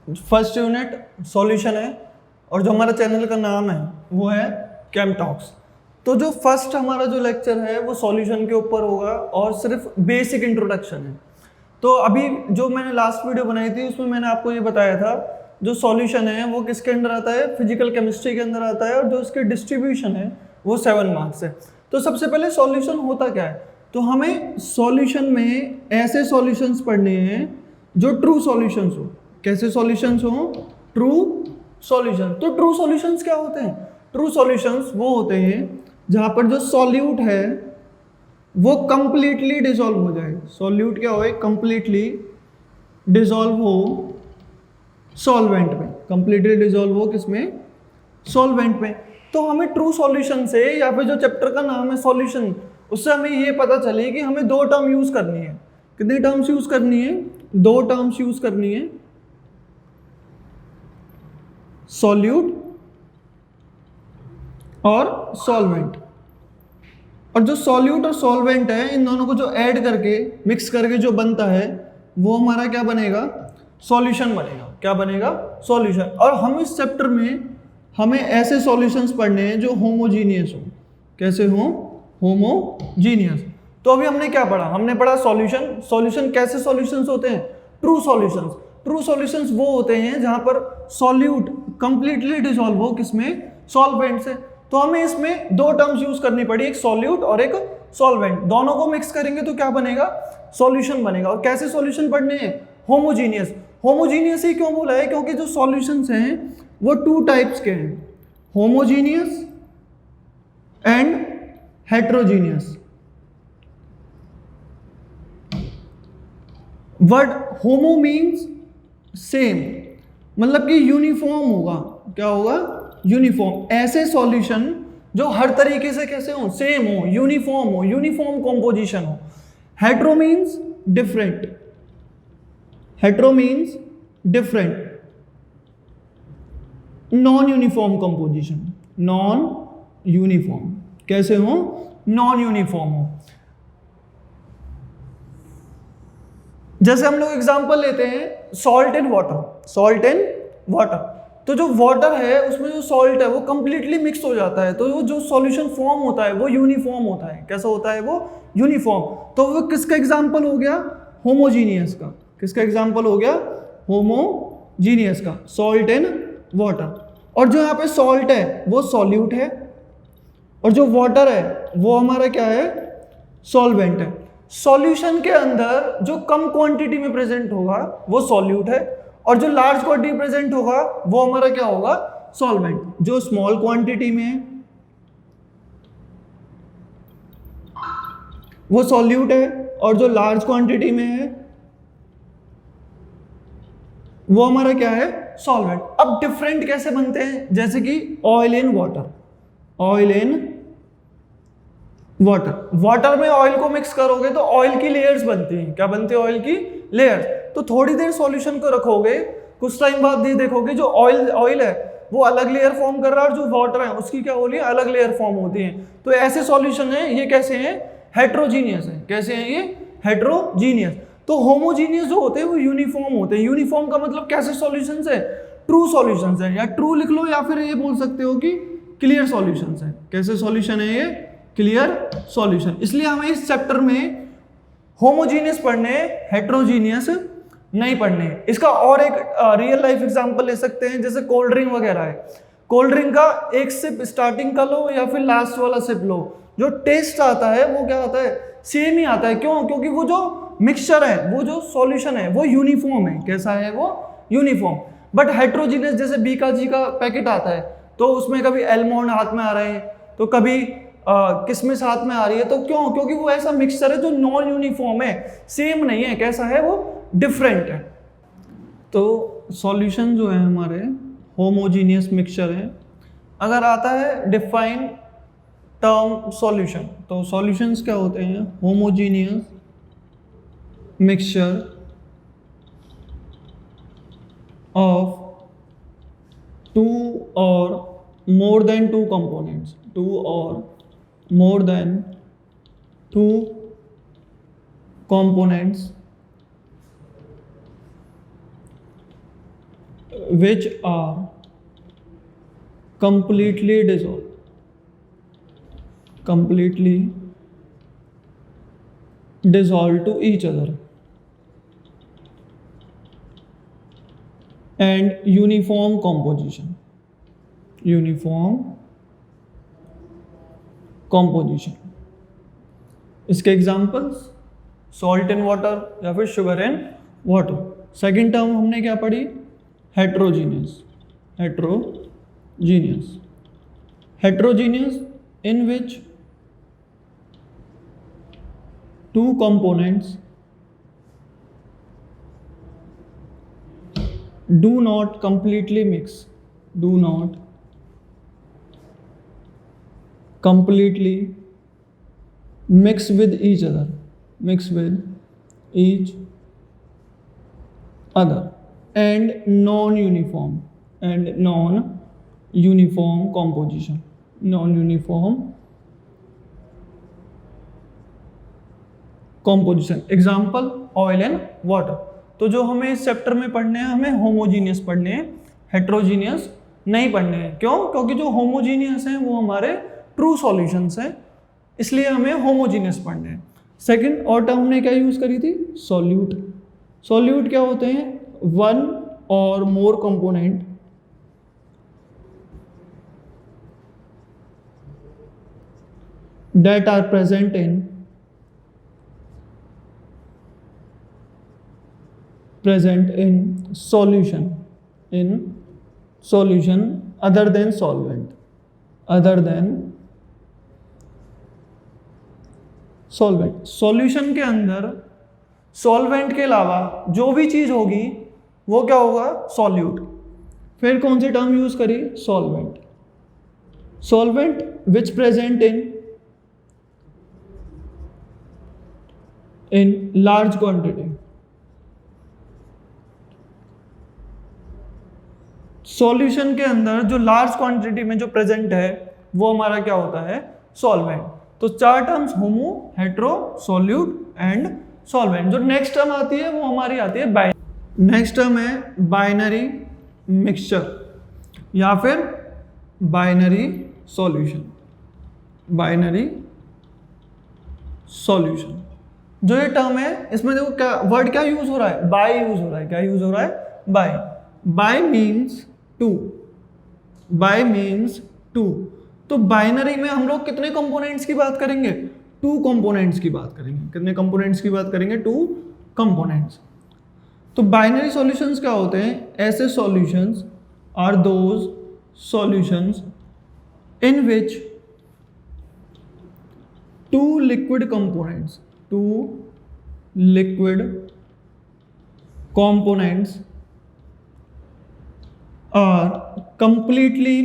First unit solution है और जो हमारा चैनल का नाम है वो है केम टॉक्स। तो जो फर्स्ट हमारा जो लेक्चर है वो सॉल्यूशन के ऊपर होगा और सिर्फ बेसिक इंट्रोडक्शन है। तो अभी जो मैंने लास्ट वीडियो बनाई थी उसमें मैंने आपको ये बताया था जो सॉल्यूशन है वो किसके अंदर आता है, फिजिकल केमिस्ट्री के अंदर आता है और जो इसके डिस्ट्रीब्यूशन है वो 7 मार्क्स है। तो सबसे पहले सॉल्यूशन होता क्या है, तो हमें सॉल्यूशन में ऐसे सॉल्यूशंस पढ़ने हैं जो ट्रू सॉल्यूशंस हो। कैसे सॉल्यूशंस हो? True solution. तो ट्रू सॉल्यूशंस क्या होते हैं? ट्रू सॉल्यूशंस वो होते हैं जहां पर जो सॉल्यूट है वो कंप्लीटली डिसॉल्व हो जाए। सॉल्यूट क्या होए? कंप्लीटली डिसॉल्व हो सॉल्वेंट में। कंप्लीटली डिसॉल्व हो किसमें? सॉल्वेंट में। तो हमें ट्रू सॉल्यूशन से या फिर जो चैप्टर का नाम है सॉल्यूशन, उससे हमें ये पता चले कि हमें 2 टर्म यूज करनी है। कितनी टर्म्स यूज करनी है? 2 टर्म्स यूज करनी है, सॉल्यूट और सॉल्वेंट। और जो सॉल्यूट और सॉल्वेंट है इन दोनों को जो ऐड करके मिक्स करके जो बनता है वो हमारा क्या बनेगा? सॉल्यूशन बनेगा। क्या बनेगा? सॉल्यूशन। और हम इस चैप्टर में हमें ऐसे सॉल्यूशंस पढ़ने हैं जो होमोजीनियस हो। कैसे हो? होमोजीनियस। तो अभी हमने क्या पढ़ा? हमने पढ़ा सॉल्यूशन। सॉल्यूशन कैसे सॉल्यूशंस होते हैं? True solutions. ट्रू सॉल्यूशंस वो होते हैं जहां पर सॉल्यूट कंप्लीटली डिसॉल्व हो किसमें? सॉल्वेंट से। तो हमें इसमें 2 टर्म्स यूज करनी पड़ी, एक सॉल्यूट और एक सॉल्वेंट। दोनों को मिक्स करेंगे तो क्या बनेगा? सॉल्यूशन बनेगा। और कैसे सॉल्यूशन पढ़ने हैं? होमोजीनियस। होमोजीनियस ही क्यों बोला है? क्योंकि जो सॉल्यूशंस हैं वो 2 टाइप्स के हैं, homogeneous and heterogeneous. Word homo means same, मतलब कि यूनिफॉर्म होगा। क्या होगा? यूनिफॉर्म। ऐसे सॉल्यूशन जो हर तरीके से कैसे हो? सेम हो, यूनिफॉर्म कॉम्पोजिशन हो। Hetero means different. Hetero means different. Non uniform composition. Non uniform कैसे हो? नॉन यूनिफॉर्म हो। जैसे हम लोग एग्जांपल लेते हैं salt in water. Salt in water, तो जो वाटर है उसमें जो सॉल्ट है वो कंप्लीटली मिक्स हो जाता है, तो वो जो सॉल्यूशन फॉर्म होता है वो यूनिफॉर्म होता है। कैसा होता है वो? यूनिफॉर्म। तो वो किसका एग्जांपल हो गया? होमोजीनियस का। किसका एग्जांपल हो गया? होमोजीनियस का, सॉल्ट इन वाटर। और जो यहाँ पे सॉल्ट है वो सॉल्यूट है और जो वाटर है वो हमारा क्या है? सॉल्वेंट है। सॉल्यूशन के अंदर जो कम क्वांटिटी में प्रेजेंट होगा वो सॉल्यूट है और जो लार्ज क्वांटिटी प्रेजेंट होगा वो हमारा क्या होगा? सॉल्वेंट। जो स्मॉल क्वांटिटी में है वो सॉल्यूट है और जो लार्ज क्वांटिटी में है वो हमारा क्या है? सॉल्वेंट। अब डिफरेंट कैसे बनते हैं? जैसे कि oil in water. Oil in water, water में ऑयल को मिक्स करोगे तो ऑयल की लेयर्स बनती हैं। क्या बनती है? ऑयल की लेयर्स। तो थोड़ी देर सॉल्यूशन को रखोगे, कुछ टाइम बाद ये देखोगे जो ऑयल है वो अलग लेयर फॉर्म कर रहा है और जो वाटर है उसकी क्या हो रही है? अलग लेयर फॉर्म होती है। तो ऐसे सॉल्यूशन है ये कैसे हैं? हेट्रोजीनियस है। कैसे हैं ये? हेट्रोजीनियस। तो होमोजीनियस जो होते हैं वो यूनिफॉर्म होते हैं। यूनिफॉर्म का मतलब कैसे सॉल्यूशंस है? ट्रू सॉल्यूशंस है, या ट्रू लिख लो या फिर ये बोल सकते हो कि क्लियर सॉल्यूशंस है। कैसे सॉल्यूशन है ये? Clear solution. इसलिए हमें इस चैप्टर में होमोजीनियस पढ़ने, हेट्रोजीनियस नहीं पढ़ने। इसका और एक रियल लाइफ एग्जांपल ले सकते हैं, जैसे कोल्ड ड्रिंक वगैरह है। कोल्ड ड्रिंक का एक सिप स्टार्टिंग का लो या फिर लास्ट वाला सिप लो, जो टेस्ट आता है वो क्या आता है? सेम ही आता है। क्यों? क्योंकि वो जो मिक्सचर है, वो जो सॉल्यूशन है वो यूनिफॉर्म है। कैसा है वो? यूनिफॉर्म। बट हेट्रोजीनियस जैसे बीकाजी का पैकेट आता है तो उसमें कभी एलमंड हाथ में आ रहे हैं तो कभी किसमिस हाथ में आ रही है। तो क्यों? क्योंकि वो ऐसा मिक्सचर है जो नॉन यूनिफॉर्म है, सेम नहीं है। कैसा है वो? डिफरेंट है। तो सॉल्यूशन जो है हमारे होमोजीनियस मिक्सचर है। अगर आता है डिफाइन टर्म सॉल्यूशन, तो सॉल्यूशंस क्या होते हैं? Homogeneous mixture of 2 or more than 2 components, 2 or more than 2 components which are completely dissolved to each other and uniform composition. इसके एग्जाम्पल्स सॉल्ट इन वाटर या फिर sugar in water. Second term हमने क्या पढ़ी? Heterogeneous in which two components do not completely mix with each other and non-uniform composition. Example oil and water. तो जो हमें इस चैप्टर में पढ़ने हैं, हमें होमोजीनियस पढ़ने हैं, हेट्रोजीनियस नहीं पढ़ने हैं. क्यों? क्योंकि जो होमोजीनियस हैं वो हमारे ट्रू सॉल्यूशंस हैं, इसलिए हमें होमोजीनियस पढ़ने हैं. सेकंड और टर्म हमने क्या यूज करी थी? सॉल्यूट क्या होते हैं? वन और more component that are present in solution other than solvent. Solution के अंदर सॉल्वेंट के अलावा जो भी चीज होगी वो क्या होगा? सॉल्यूट. फिर कौन सी टर्म यूज करी? Solvent which present in large quantity. Solution के अंदर जो लार्ज क्वांटिटी में जो प्रेजेंट है वो हमारा क्या होता है? सॉल्वेंट. तो चार terms homo, hetero, solute and solvent. जो नेक्स्ट टर्म आती है वो हमारी आती है बाइनरी. नेक्स्ट टर्म है बाइनरी मिक्सचर या फिर बाइनरी सॉल्यूशन. जो ये टर्म है इसमें देखो क्या वर्ड क्या यूज हो रहा है? बाय यूज हो रहा है. क्या यूज हो रहा है? By means two. तो बाइनरी में हम लोग कितने कंपोनेंट्स की बात करेंगे? 2 कंपोनेंट्स की बात करेंगे. कितने कंपोनेंट्स की बात करेंगे? 2 कंपोनेंट्स. तो बाइनरी सॉल्यूशंस क्या होते हैं? ऐसे solutions are those solutions in which 2 liquid components are completely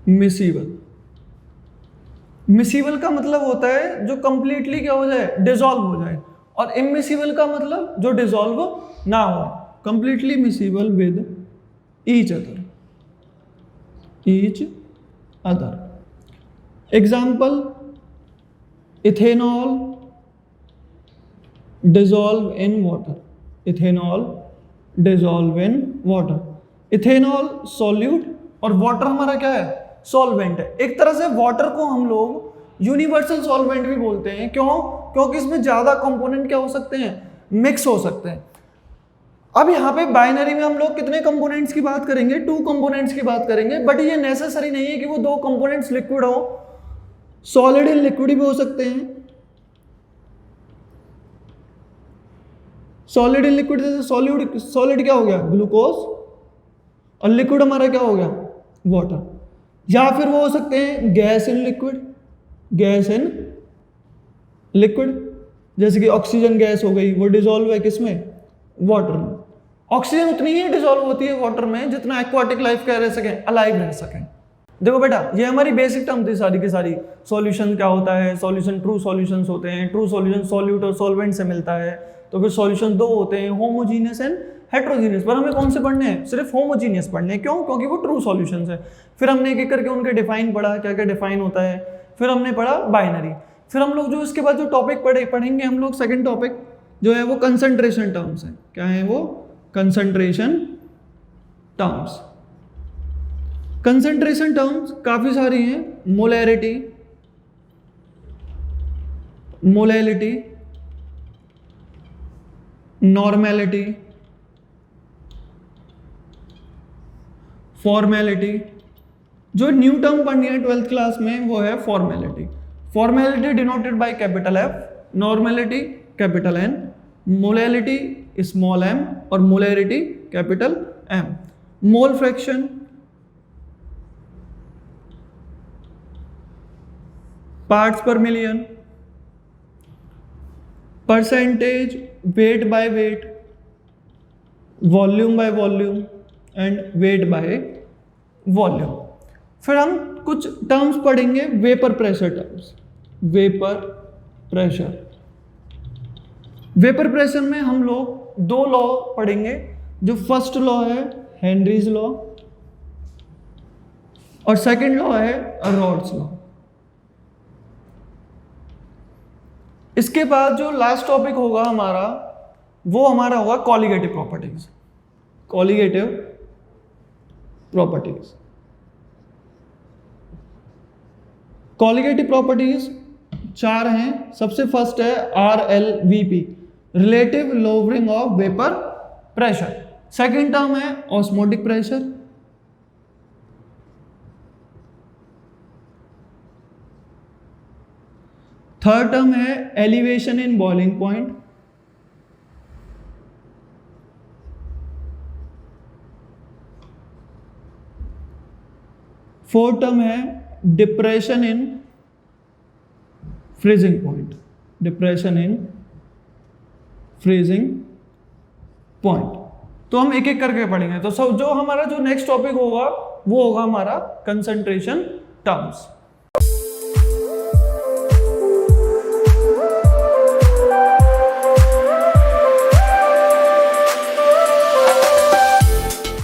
miscible. Miscible का मतलब होता है जो कंप्लीटली क्या हो जाए? डिसॉल्व हो जाए. और इमिसिबल का मतलब जो डिसॉल्व ना हो. Completely miscible with each other. Example ethanol dissolve in water. Ethanol solute और वाटर हमारा क्या है? सॉल्वेंट है. एक तरह से वाटर को हम लोग यूनिवर्सल सॉल्वेंट भी बोलते हैं. क्यों? क्योंकि इसमें ज्यादा कंपोनेंट क्या हो सकते हैं? मिक्स हो सकते हैं. अब यहाँ पे बाइनरी में हम लोग कितने कंपोनेंट्स की बात करेंगे? 2 कंपोनेंट्स की बात करेंगे. बट ये नेसेसरी नहीं है कि वो 2 कंपोनेंट्स लिक्विड हो. सॉलिड इन लिक्विड भी हो सकते हैं. सॉलिड इन लिक्विड जैसे सॉलिड क्या हो गया? ग्लूकोज. और लिक्विड हमारा क्या हो गया? वाटर. या फिर वो हो सकते हैं गैस इन लिक्विड जैसे कि ऑक्सीजन गैस हो गई. वो डिसॉल्व है किसमें? वाटर में. ऑक्सीजन उतनी ही डिसॉल्व होती है वाटर में जितना एक्वाटिक लाइफ क्या रह सके? अलाइव रह सके. देखो बेटा ये हमारी बेसिक टर्म थी सारी की सारी. सॉल्यूशन क्या होता है? सॉल्यूशन ट्रू सॉल्यूशंस होते हैं. ट्रू सॉल्यूशन सॉल्यूट और सॉल्वेंट से मिलता है. तो फिर सॉल्यूशन 2 होते हैं, होमोजीनियस एंड हेट्रोजीनियस. पर हमें कौन से पढ़ने हैं? सिर्फ होमोजीनियस पढ़ने हैं. क्यों? क्योंकि वो ट्रू सॉल्यूशंस है. फिर हमने एक एक करके उनके डिफाइन पढ़ा, क्या क्या डिफाइन होता है. फिर हमने पढ़ा बाइनरी. फिर हम लोग जो इसके बाद जो टॉपिक पढ़ेंगे हम लोग सेकंड टॉपिक जो है वो कंसंट्रेशन टर्म्स है। क्या है वो? Concentration terms. कंसंट्रेशन टर्म्स काफी सारी हैं। Molarity, molality, normality, formality. जो न्यू टर्म पढ़नी है 12th क्लास में वो है formality. Formality denoted by capital F, normality capital N, molality small m और molarity capital M. Mole fraction, parts per million, percentage, weight by weight, volume by volume and weight by volume. फिर हम कुछ टर्म्स पढ़ेंगे vapour pressure terms. Vapour pressure, vapour pressure में हम लोग दो लॉ पढ़ेंगे। जो फर्स्ट लॉ है हेनरीज लॉ और सेकंड लॉ है रॉड्स लॉ। इसके बाद जो लास्ट टॉपिक होगा हमारा वो हमारा होगा colligative properties. Colligative properties, colligative properties 4 हैं। सबसे फर्स्ट है RLVP, relative lowering of vapour pressure. Second term है ऑस्मोटिक प्रेशर। थर्ड टर्म है elevation in boiling point. Fourth term है depression in freezing point. Depression in freezing point. तो हम एक एक करके पढ़ेंगे। तो सब जो हमारा जो नेक्स्ट टॉपिक होगा वो होगा हमारा कंसंट्रेशन टर्म्स।